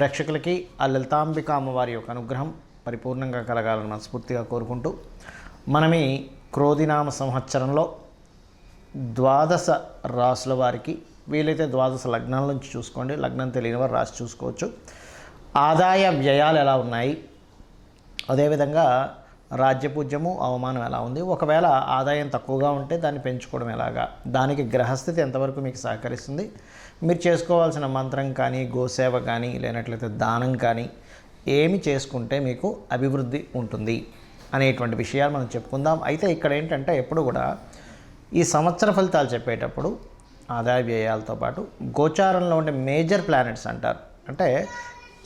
ప్రేక్షకులకి ఆ లలితాంబిక అమ్మవారి యొక్క అనుగ్రహం పరిపూర్ణంగా కలగాలని మనస్ఫూర్తిగా కోరుకుంటూ మనం ఈ క్రోధినామ సంవత్సరంలో ద్వాదశ రాసుల వారికి వీలైతే ద్వాదశ లగ్నాల నుంచి చూసుకోండి, లగ్నం తెలియని వారు రాసి చూసుకోవచ్చు. ఆదాయ వ్యయాలు ఎలా ఉన్నాయి, అదేవిధంగా రాజ్యపూజ్యము అవమానం ఎలా ఉంది, ఒకవేళ ఆదాయం తక్కువగా ఉంటే దాన్ని పెంచుకోవడం ఎలాగా, దానికి గ్రహస్థితి ఎంతవరకు మీకు సహకరిస్తుంది, మీరు చేసుకోవాల్సిన మంత్రం కానీ గోసేవ కానీ లేనట్లయితే దానం కానీ ఏమి చేసుకుంటే మీకు అభివృద్ధి ఉంటుంది అనేటువంటి విషయాలు మనం చెప్పుకుందాం. అయితే ఇక్కడ ఏంటంటే ఎప్పుడు కూడా ఈ సంవత్సర ఫలితాలు చెప్పేటప్పుడు ఆదాయ వ్యయాలతో పాటు గోచారంలో ఉండే మేజర్ ప్లానెట్స్ అంటారు. అంటే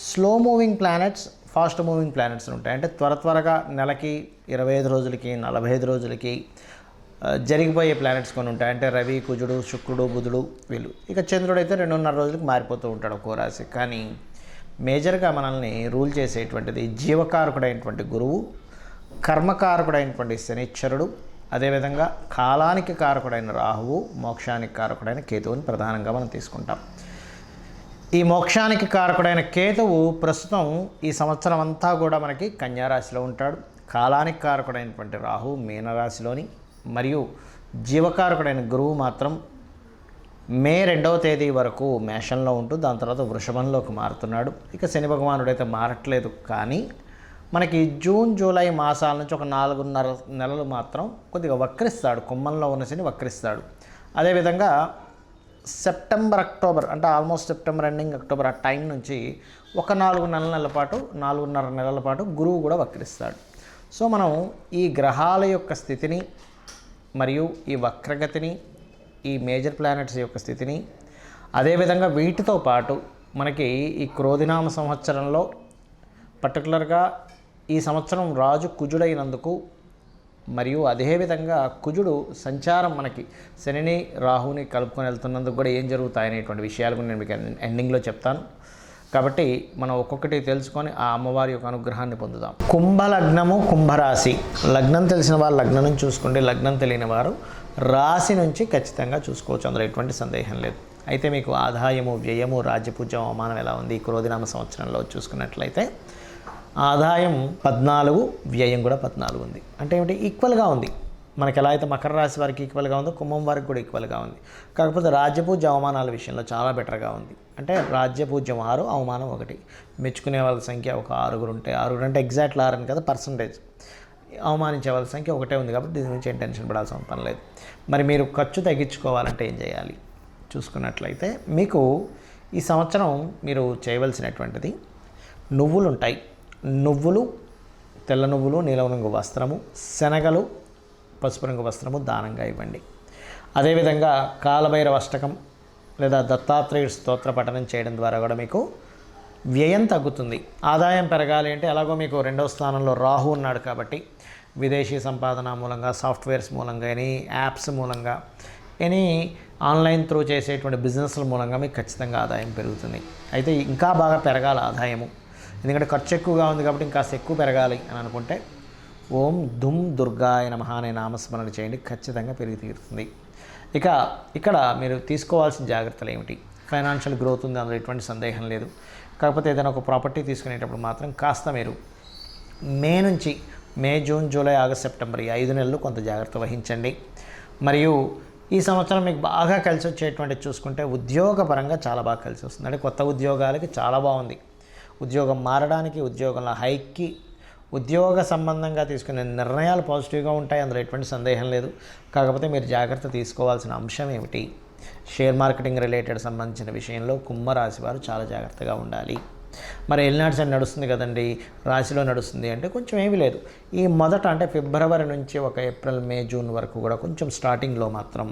slow moving planets, fast moving planets ఉంటాయి. అంటే త్వరగా నెలకి 25 రోజులకి 45 రోజులకి జరిగిపోయే ప్లానెట్స్ కొన్ని ఉంటాయి. అంటే రవి, కుజుడు, శుక్రుడు, బుధుడు వీళ్ళు. ఇక చంద్రుడు అయితే 2.5 రోజులకు మారిపోతూ ఉంటాడు ఒక్కో రాశి. కానీ మేజర్గా మనల్ని రూల్ చేసేటువంటిది జీవకారకుడైనటువంటి గురువు, కర్మకారకుడైనటువంటి శనిశ్చరుడు, అదేవిధంగా కాలానికి కారకుడైన రాహువు, మోక్షానికి కారకుడైన కేతువుని ప్రధానంగా మనం తీసుకుంటాం. ఈ మోక్షానికి కారకుడైన కేతువు ప్రస్తుతం ఈ సంవత్సరం అంతా కూడా మనకి కన్యారాశిలో ఉంటాడు. కాలానికి కారకుడైనటువంటి రాహు మీనరాశిలోని, మరియు జీవకారకుడైన గురువు మాత్రం మే 2వ తేదీ వరకు మేషంలో ఉంటూ దాని తర్వాత వృషభంలోకి మారుతున్నాడు. ఇక శని భగవానుడు అయితే మారట్లేదు, కానీ మనకి జూన్ జూలై మాసాల నుంచి ఒక 4.5 నెలలు మాత్రం కొద్దిగా వక్రిస్తాడు. కుంభంలో ఉన్న శని వక్రిస్తాడు. అదేవిధంగా సెప్టెంబర్ అక్టోబర్, అంటే ఆల్మోస్ట్ సెప్టెంబర్ ఎండింగ్ అక్టోబర్ ఆ టైం నుంచి ఒక 4.5 నెలల పాటు గురువు కూడా వక్రిస్తాడు. సో మనం ఈ గ్రహాల యొక్క స్థితిని మరియు ఈ వక్రగతిని, ఈ మేజర్ ప్లానెట్స్ యొక్క స్థితిని, అదేవిధంగా వీటితో పాటు మనకి ఈ క్రోధినామ సంవత్సరంలో పర్టికులర్గా ఈ సంవత్సరం రాజు కుజుడైనందుకు, మరియు అదేవిధంగా కుజుడు సంచారం మనకి శనిని రాహుని కలుపుకొని వెళ్తున్నందుకు కూడా ఏం జరుగుతాయనేటువంటి విషయాలు కూడా నేను మీకు ఎండింగ్లో చెప్తాను. కాబట్టి మనం ఒక్కొక్కటి తెలుసుకొని ఆ అమ్మవారి యొక్క అనుగ్రహాన్ని పొందుదాం. కుంభలగ్నము, కుంభరాశి. లగ్నం తెలిసిన వారు లగ్నం నుంచి చూసుకోండి, లగ్నం తెలియని వారు రాశి నుంచి ఖచ్చితంగా చూసుకోవచ్చు, అందులో ఎటువంటి సందేహం లేదు. అయితే మీకు ఆదాయము, వ్యయము, రాజ్యపూజ్యం, అవమానం ఎలా ఉంది ఈ క్రోధినామ సంవత్సరంలో చూసుకున్నట్లయితే ఆదాయం 14, వ్యయం కూడా 14 ఉంది. అంటే ఏమిటి, ఈక్వల్గా ఉంది. మనకి ఎలా అయితే మకర రాశి వారికి ఈక్వల్గా ఉందో కుంభం వారికి కూడా ఈక్వల్గా ఉంది. కాకపోతే రాజ్యపూజ్య అవమానాల విషయంలో చాలా బెటర్గా ఉంది. అంటే రాజ్యపూజ్యం 6, అవమానం 1. మెచ్చుకునే వాళ్ళ సంఖ్య ఒక 6 ఉంటే, 6 అంటే ఎగ్జాక్ట్ 6 అని కదా, పర్సంటేజ్. అవమానించే వాళ్ళ సంఖ్య 1 ఉంది. కాబట్టి దీని గురించి ఏం టెన్షన్ పడాల్సిన పని లేదు. మరి మీరు ఖర్చు తగ్గించుకోవాలంటే ఏం చేయాలి చూసుకున్నట్లయితే, మీకు ఈ సంవత్సరం మీరు చేయవలసినటువంటిది నువ్వులు ఉంటాయి. నువ్వులు, తెల్ల నువ్వులు, నీలం రంగు వస్త్రము, శనగలు, పసుపు రంగు వస్త్రము దానంగా ఇవ్వండి. అదేవిధంగా కాలభైరవ అష్టకం లేదా దత్తాత్రేయుడు స్తోత్ర పఠనం చేయడం ద్వారా కూడా మీకు వ్యయం తగ్గుతుంది. ఆదాయం పెరగాలి అంటే ఎలాగో మీకు 2వ స్థానంలో రాహు ఉన్నాడు కాబట్టి విదేశీ సంపాదన మూలంగా, సాఫ్ట్వేర్స్ మూలంగా, ఎనీ యాప్స్ మూలంగా, ఎనీ ఆన్లైన్ త్రూ చేసేటువంటి బిజినెస్ల మూలంగా మీకు ఖచ్చితంగా ఆదాయం పెరుగుతుంది. అయితే ఇంకా బాగా పెరగాలి ఆదాయము, ఎందుకంటే ఖర్చు ఎక్కువగా ఉంది కాబట్టి ఇంకాస్త ఎక్కువ పెరగాలి అని అనుకుంటే ఓం దుమ్ దుర్గాయ నమః అనే నామస్మరణ చేయండి, ఖచ్చితంగా పెరిగి తీరుతుంది. ఇక ఇక్కడ మీరు తీసుకోవాల్సిన జాగ్రత్తలు ఏమిటి, ఫైనాన్షియల్ గ్రోత్ ఉంది, అందులో ఎటువంటి సందేహం లేదు. కాకపోతే ఏదైనా ఒక ప్రాపర్టీ తీసుకునేటప్పుడు మాత్రం కాస్త మీరు మే, జూన్, జూలై, ఆగస్ట్, సెప్టెంబర్ ఈ 5 నెలలు కొంత జాగ్రత్త వహించండి. మరియు ఈ సంవత్సరం మీకు బాగా కలిసి వచ్చేటువంటి చూసుకుంటే ఉద్యోగపరంగా చాలా బాగా కలిసి వస్తుంది. అంటే కొత్త ఉద్యోగాలకి చాలా బాగుంది. ఉద్యోగం మారడానికి, ఉద్యోగంలో హైక్కి, ఉద్యోగ సంబంధంగా తీసుకునే నిర్ణయాలు పాజిటివ్గా ఉంటాయి, అందులో ఎటువంటి సందేహం లేదు. కాకపోతే మీరు జాగ్రత్త తీసుకోవాల్సిన అంశం ఏమిటి, షేర్ మార్కెటింగ్ రిలేటెడ్ సంబంధించిన విషయంలో కుంభరాశి వారు చాలా జాగ్రత్తగా ఉండాలి. మరి ఎల్నాడు సైడ్ నడుస్తుంది కదండి, రాశిలో నడుస్తుంది అంటే కొంచెం ఏమీ లేదు. ఈ మొదట అంటే ఫిబ్రవరి నుంచి ఒక ఏప్రిల్, మే, జూన్ వరకు కూడా కొంచెం స్టార్టింగ్లో మాత్రం,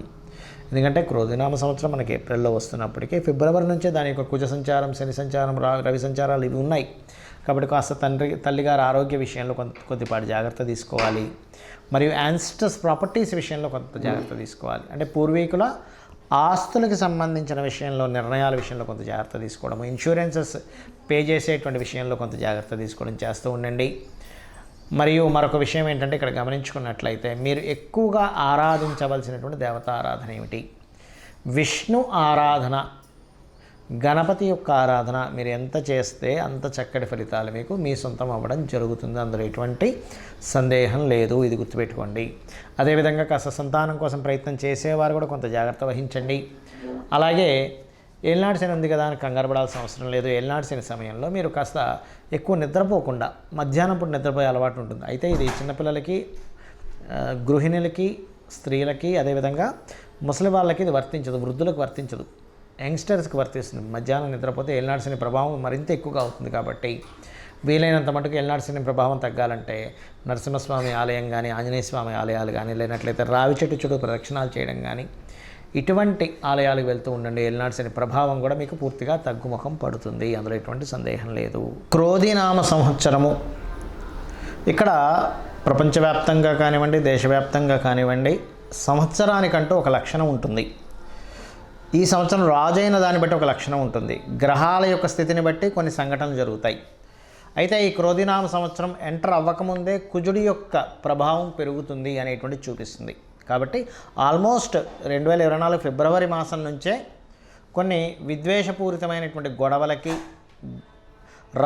ఎందుకంటే క్రోధినామ సంవత్సరం మనకి ఏప్రిల్లో వస్తున్నప్పటికీ ఫిబ్రవరి నుంచే దాని యొక్క కుజ సంచారం, శని సంచారం, రవి సంచారాలు ఇవి ఉన్నాయి. కాబట్టి కాస్త తల్లిగారి ఆరోగ్య విషయంలో కొద్దిపాటి జాగ్రత్త తీసుకోవాలి. మరియు యాన్సిస్టర్స్ ప్రాపర్టీస్ విషయంలో కొంత జాగ్రత్త తీసుకోవాలి. అంటే పూర్వీకుల ఆస్తులకు సంబంధించిన విషయంలో, నిర్ణయాల విషయంలో కొంత జాగ్రత్త తీసుకోవడము, ఇన్సూరెన్సెస్ పే చేసేటువంటి విషయంలో కొంత జాగ్రత్త తీసుకోవడం చేస్తూ ఉండండి. మరియు మరొక విషయం ఏంటంటే ఇక్కడ గమనించుకున్నట్లయితే మీరు ఎక్కువగా ఆరాధించవలసినటువంటి దేవతా ఆరాధన ఏమిటి, విష్ణు ఆరాధన గణపతి యొక్క ఆరాధన మీరు ఎంత చేస్తే అంత చక్కటి ఫలితాలు మీకు మీ సొంతం అవ్వడం జరుగుతుంది. అందులో ఎటువంటి సందేహం లేదు, ఇది గుర్తుపెట్టుకోండి. అదేవిధంగా కాస్త సంతానం కోసం ప్రయత్నం చేసేవారు కూడా కొంత జాగ్రత్త వహించండి. అలాగే ఏలినాటి శని ఉంది కదా అని కంగారు పడాల్సిన అవసరం లేదు. ఏలినాటి శని సమయంలో మీరు కాస్త ఎక్కువ నిద్రపోకుండా మధ్యాహ్నం పూట నిద్రపోయే అలవాటు ఉంటుంది. అయితే ఇది చిన్నపిల్లలకి, గృహిణులకి, స్త్రీలకి, అదేవిధంగా ముసలి వాళ్ళకి ఇది వర్తించదు, వృద్ధులకు వర్తించదు, యంగ్స్టర్స్కి వర్తిస్తుంది. మధ్యాహ్నం నిద్రపోతే ఏలినాటి శని ప్రభావం మరింత ఎక్కువగా అవుతుంది. కాబట్టి వీలైనంత మటుకు ఏలినాటి శని ప్రభావం తగ్గాలంటే నరసింహస్వామి ఆలయం కానీ, ఆంజనేయ స్వామి ఆలయాలు కానీ, లేనట్లయితే రావి చెట్టు చుట్టూ ప్రదక్షిణాలు చేయడం కానీ, ఇటువంటి ఆలయాలకు వెళ్తూ ఉండండి. ఏలినాటి శని ప్రభావం కూడా మీకు పూర్తిగా తగ్గుముఖం పడుతుంది, అందులో ఎటువంటి సందేహం లేదు. క్రోధినామ సంవత్సరము ఇక్కడ ప్రపంచవ్యాప్తంగా కానివ్వండి, దేశవ్యాప్తంగా కానివ్వండి, సంవత్సరానికంటూ ఒక లక్షణం ఉంటుంది. ఈ సంవత్సరం రాజైన దాన్ని బట్టి ఒక లక్షణం ఉంటుంది. గ్రహాల యొక్క స్థితిని బట్టి కొన్ని సంఘటనలు జరుగుతాయి. అయితే ఈ క్రోధినామ సంవత్సరం ఎంటర్ అవ్వకముందే కుజుడి యొక్క ప్రభావం పెరుగుతుంది అనేటువంటి చూపిస్తుంది. కాబట్టి ఆల్మోస్ట్ 2024 ఫిబ్రవరి మాసం నుంచే కొన్ని విద్వేషపూరితమైనటువంటి గొడవలకి,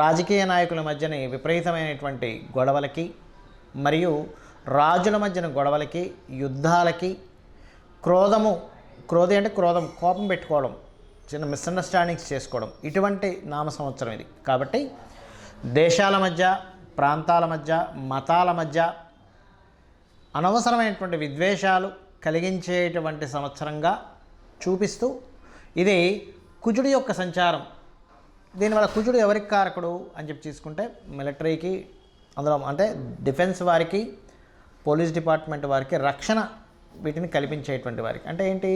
రాజకీయ నాయకుల మధ్యని విపరీతమైనటువంటి గొడవలకి, మరియు రాజుల మధ్యన గొడవలకి, యుద్ధాలకి, క్రోధి అంటే క్రోధం, కోపం పెట్టుకోవడం, చిన్న మిస్అండర్స్టాండింగ్స్ చేసుకోవడం, ఇటువంటి నామ సంవత్సరం ఇది. కాబట్టి దేశాల మధ్య, ప్రాంతాల మధ్య, మతాల మధ్య అనవసరమైనటువంటి విద్వేషాలు కలిగించేటువంటి సంవత్సరంగా చూపిస్తూ, ఇది కుజుడి యొక్క సంచారం. దీనివల్ల కుజుడు ఎవరికి కారకుడు అని చెప్పి తీసుకుంటే మిలిటరీకి, అందులో అంటే డిఫెన్స్ వారికి, పోలీస్ డిపార్ట్మెంట్ వారికి, రక్షణ వీటిని కల్పించేటువంటి వారికి. అంటే ఏంటి,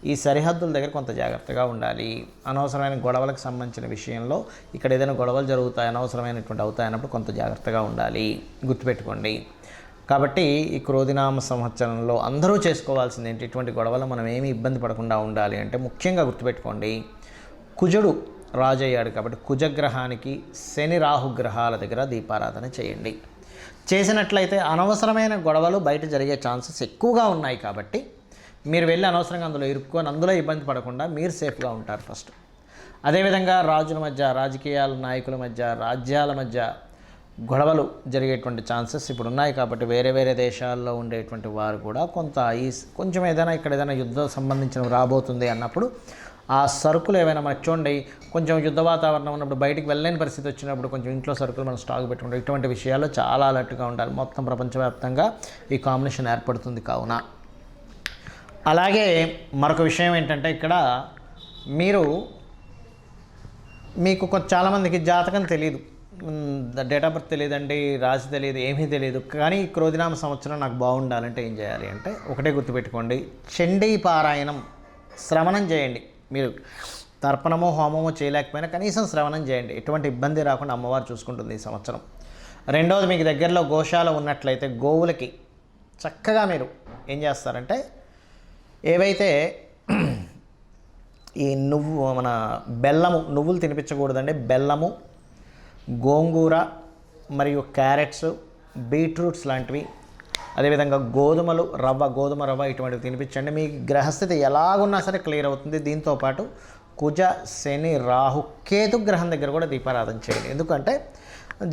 ఈ సరిహద్దుల దగ్గర కొంత జాగ్రత్తగా ఉండాలి. అనవసరమైన గొడవలకు సంబంధించిన విషయంలో ఇక్కడ ఏదైనా గొడవలు జరుగుతాయి, అనవసరమైనటువంటి అవుతాయి అన్నప్పుడు కొంత జాగ్రత్తగా ఉండాలి, గుర్తుపెట్టుకోండి. కాబట్టి ఈ క్రోధినామ సంవత్సరంలో అందరూ చేసుకోవాల్సింది ఏంటి, ఇటువంటి గొడవలు మనం ఏమీ ఇబ్బంది పడకుండా ఉండాలి అంటే ముఖ్యంగా గుర్తుపెట్టుకోండి, కుజుడు రాజు అయ్యాడు కాబట్టి కుజగ్రహానికి, శని రాహు గ్రహాల దగ్గర దీపారాధన చేయండి. చేసినట్లయితే అనవసరమైన గొడవలు బయట జరిగే ఛాన్సెస్ ఎక్కువగా ఉన్నాయి. కాబట్టి మీరు వెళ్ళి అనవసరంగా అందులో ఇరుక్కొని అందులో ఇబ్బంది పడకుండా మీరు సేఫ్గా ఉంటారు ఫస్ట్. అదేవిధంగా రాజుల మధ్య, రాజకీయాల నాయకుల మధ్య, రాజ్యాల మధ్య గొడవలు జరిగేటువంటి ఛాన్సెస్ ఇప్పుడు ఉన్నాయి. కాబట్టి వేరే వేరే దేశాల్లో ఉండేటువంటి వారు కూడా కొంచెం ఏదైనా ఇక్కడ ఏదైనా యుద్ధం సంబంధించినవి రాబోతుంది అన్నప్పుడు ఆ సరుకులు ఏవైనా మనకు చూడండి, కొంచెం యుద్ధ వాతావరణం ఉన్నప్పుడు బయటికి వెళ్ళలేని పరిస్థితి వచ్చినప్పుడు కొంచెం ఇంట్లో సరుకులు మనం స్టాక్ పెట్టుకుంటాం. ఇటువంటి విషయాల్లో చాలా అలర్ట్గా ఉండాలి. మొత్తం ప్రపంచవ్యాప్తంగా ఈ కాంబినేషన్ ఏర్పడుతుంది కావున. అలాగే మరొక విషయం ఏంటంటే, ఇక్కడ మీకు చాలామందికి జాతకం తెలియదు, డేట్ ఆఫ్ బర్త్ తెలియదండి, రాశి తెలియదు, ఏమీ తెలియదు. కానీ క్రోధినామ సంవత్సరం నాకు బాగుండాలంటే ఏం చేయాలి అంటే ఒకటే గుర్తుపెట్టుకోండి, చండీ పారాయణం, శ్రవణం చేయండి. మీరు తర్పణమో హోమమో చేయలేకపోయినా కనీసం శ్రవణం చేయండి. ఎటువంటి ఇబ్బంది రాకుండా అమ్మవారు చూసుకుంటుంది ఈ సంవత్సరం. రెండవది, మీకు దగ్గరలో గోశాల ఉన్నట్లయితే గోవులకి చక్కగా మీరు ఏం చేస్తారంటే, ఏవైతే ఈ నువ్వులు తినిపించకూడదండి. బెల్లము, గోంగూర మరియు క్యారెట్స్, బీట్రూట్స్ లాంటివి, అదేవిధంగా గోధుమ రవ్వ ఇటువంటివి తినిపించండి. మీ గ్రహస్థితి ఎలాగున్నా సరే క్లియర్ అవుతుంది. దీంతోపాటు కుజ, శని, రాహు, కేతు గ్రహం దగ్గర కూడా దీపారాధన చేయండి. ఎందుకంటే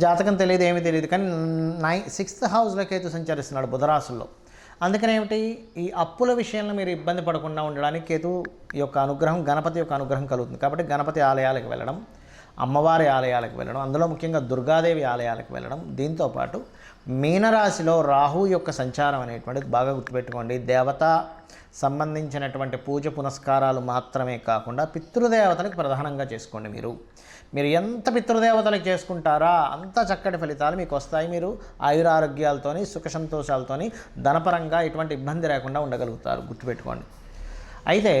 జాతకం తెలియదు, ఏమీ తెలియదు, కానీ 6th హౌస్లో కేతు సంచరిస్తున్నాడు బుధరాశుల్లో. అందుకని ఏమిటి, ఈ అప్పుల విషయంలో మీరు ఇబ్బంది పడకుండా ఉండడానికి కేతు యొక్క అనుగ్రహం, గణపతి యొక్క అనుగ్రహం కలుగుతుంది. కాబట్టి గణపతి ఆలయాలకు వెళ్ళడం, అమ్మవారి ఆలయాలకు వెళ్ళడం, అందులో ముఖ్యంగా దుర్గాదేవి ఆలయాలకు వెళ్ళడం. దీంతోపాటు మీనరాశిలో రాహు యొక్క సంచారం అనేటువంటిది బాగా గుర్తుపెట్టుకోండి. దేవత సంబంధించినటువంటి పూజ పునస్కారాలు మాత్రమే కాకుండా పితృదేవతలకు ప్రధానంగా చేసుకోండి. మీరు ఎంత పితృదేవతలకు చేసుకుంటారా అంత చక్కటి ఫలితాలు మీకు వస్తాయి. మీరు ఆయురారోగ్యాలతోని, సుఖ సంతోషాలతోని, ధనపరంగా ఎటువంటి ఇబ్బంది లేకుండా ఉండగలుగుతారు, గుర్తుపెట్టుకోండి. అయితే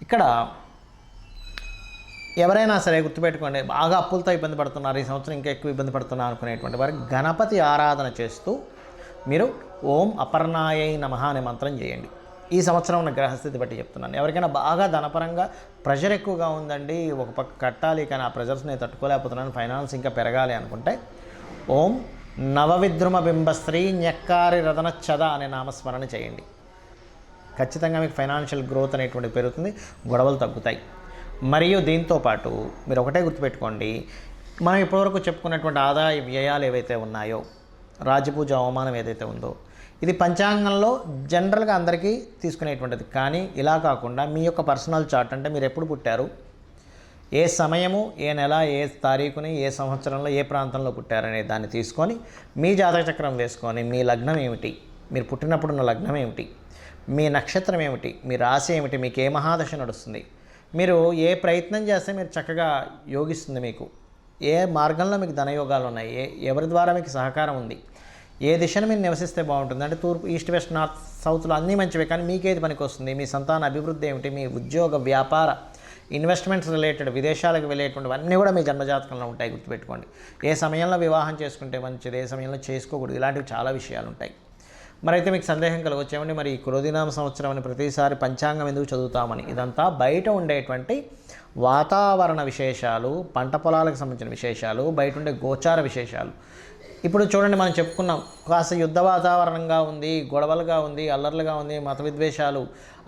ఇక్కడ ఎవరైనా సరే గుర్తుపెట్టుకోండి, బాగా అప్పులతో ఇబ్బంది పడుతున్నారు, ఈ సంవత్సరం ఇంకా ఎక్కువ ఇబ్బంది పడుతున్నారు అనుకునేటువంటి వారికి గణపతి ఆరాధన చేస్తూ మీరు ఓం అపర్ణాయై నమః అనే మంత్రం చేయండి. ఈ సంవత్సరం ఉన్న గ్రహస్థితి బట్టి చెప్తున్నాను. ఎవరికైనా బాగా ధనపరంగా ప్రెషర్ ఎక్కువగా ఉందండి, ఒక పక్క కట్టాలి కానీ ఆ ప్రెషర్స్ నేను తట్టుకోలేకపోతున్నాను, ఫైనాన్స్ ఇంకా పెరగాలి అనుకుంటే ఓం నవవిద్రుమ బింబశ్రీ న్యక్కారి రదనచ్చద అనే నామస్మరణ చేయండి. ఖచ్చితంగా మీకు ఫైనాన్షియల్ గ్రోత్ అనేటువంటిది పెరుగుతుంది, గొడవలు తగ్గుతాయి. మరియు దీంతోపాటు మీరు ఒకటే గుర్తుపెట్టుకోండి, మనం ఇప్పటివరకు చెప్పుకున్నటువంటి ఆదాయ వ్యయాలు ఏవైతే ఉన్నాయో, రాజపూజ అవమానం ఏదైతే ఉందో, ఇది పంచాంగంలో జనరల్గా అందరికీ తీసుకునేటువంటిది. కానీ ఇలా కాకుండా మీ యొక్క పర్సనల్ చార్ట్, అంటే మీరు ఎప్పుడు పుట్టారు, ఏ సమయము, ఏ నెల, ఏ తారీఖుని, ఏ సంవత్సరంలో, ఏ ప్రాంతంలో పుట్టారనే దాన్ని తీసుకొని మీ జాతక చక్రం వేసుకొని మీ లగ్నం ఏమిటి, మీరు పుట్టినప్పుడున్న లగ్నం ఏమిటి, మీ నక్షత్రం ఏమిటి, మీ రాశి ఏమిటి, మీకు ఏ మహాదశ నడుస్తుంది, మీరు ఏ ప్రయత్నం చేస్తే మీరు చక్కగా యోగిస్తుంది, మీకు ఏ మార్గంలో మీకు ధనయోగాలు ఉన్నాయి, ఎవరి ద్వారా మీకు సహకారం ఉంది, ఏ దిశను మీరు నివసిస్తే బాగుంటుంది, అంటే తూర్పు, ఈస్ట్, వెస్ట్, నార్త్, సౌత్లో అన్నీ మంచివే, కానీ మీకేది పనికి వస్తుంది, మీ సంతాన అభివృద్ధి ఏమిటి, మీ ఉద్యోగ, వ్యాపార, ఇన్వెస్ట్మెంట్స్ రిలేటెడ్, విదేశాలకు వెళ్ళేటువంటివన్నీ కూడా మీ జన్మజాతకంలో ఉంటాయి. గుర్తుపెట్టుకోండి. ఏ సమయంలో వివాహం చేసుకుంటే మంచిది, ఏ సమయంలో చేసుకోకూడదు, ఇలాంటివి చాలా విషయాలు ఉంటాయి. మరైతే మీకు సందేహం కలగొచ్చేమండి, మరి ఈ క్రోధినామ సంవత్సరం అని ప్రతిసారి పంచాంగం ఎందుకు చదువుతామని. ఇదంతా బయట ఉండేటువంటి వాతావరణ విశేషాలు, పంట పొలాలకు సంబంధించిన విశేషాలు, బయట ఉండే గోచార విశేషాలు. ఇప్పుడు చూడండి, మనం చెప్పుకున్నాం, కాస్త యుద్ధ వాతావరణంగా ఉంది, గొడవలుగా ఉంది, అల్లర్లుగా ఉంది, మత విద్వేషాలు,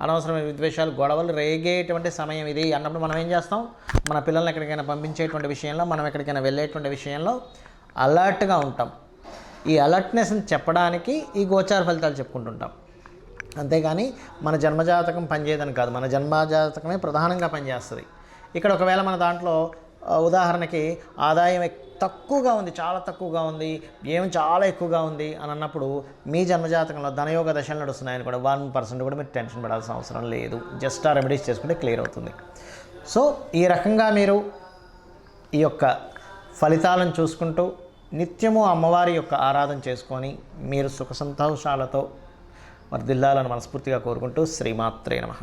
అనవసరమైన విద్వేషాలు, గొడవలు రేగేటువంటి సమయం ఇది అన్నప్పుడు మనం ఏం చేస్తాం, మన పిల్లల్ని ఎక్కడికైనా పంపించేటువంటి విషయంలో, మనం ఎక్కడికైనా వెళ్ళేటువంటి విషయంలో అలర్ట్గా ఉంటాం. ఈ అలర్ట్నెస్ని చెప్పడానికి ఈ గోచార ఫలితాలు చెప్పుకుంటుంటాం. అంతేగాని మన జన్మజాతకం పనిచేయదని కాదు, మన జన్మజాతకమే ప్రధానంగా పనిచేస్తుంది. ఇక్కడ ఒకవేళ మన దాంట్లో ఉదాహరణకి ఆదాయం తక్కువగా ఉంది, చాలా తక్కువగా ఉంది, వ్యయం చాలా ఎక్కువగా ఉంది అని అన్నప్పుడు మీ జన్మజాతకంలో ధనయోగ దశలు నడుస్తున్నాయని కూడా 1% కూడా మీరు టెన్షన్ పడాల్సిన అవసరం లేదు. జస్ట్ ఆ రెమెడీస్ చేసుకుంటే క్లియర్ అవుతుంది. సో ఈ రకంగా మీరు ఈ యొక్క ఫలితాలను చూసుకుంటూ నిత్యము అమ్మవారి యొక్క ఆరాధన చేసుకొని మీరు సుఖ సంతోషాలతో వర్ధిల్లాలని మనస్ఫూర్తిగా కోరుకుంటూ శ్రీమాత్రే నమః.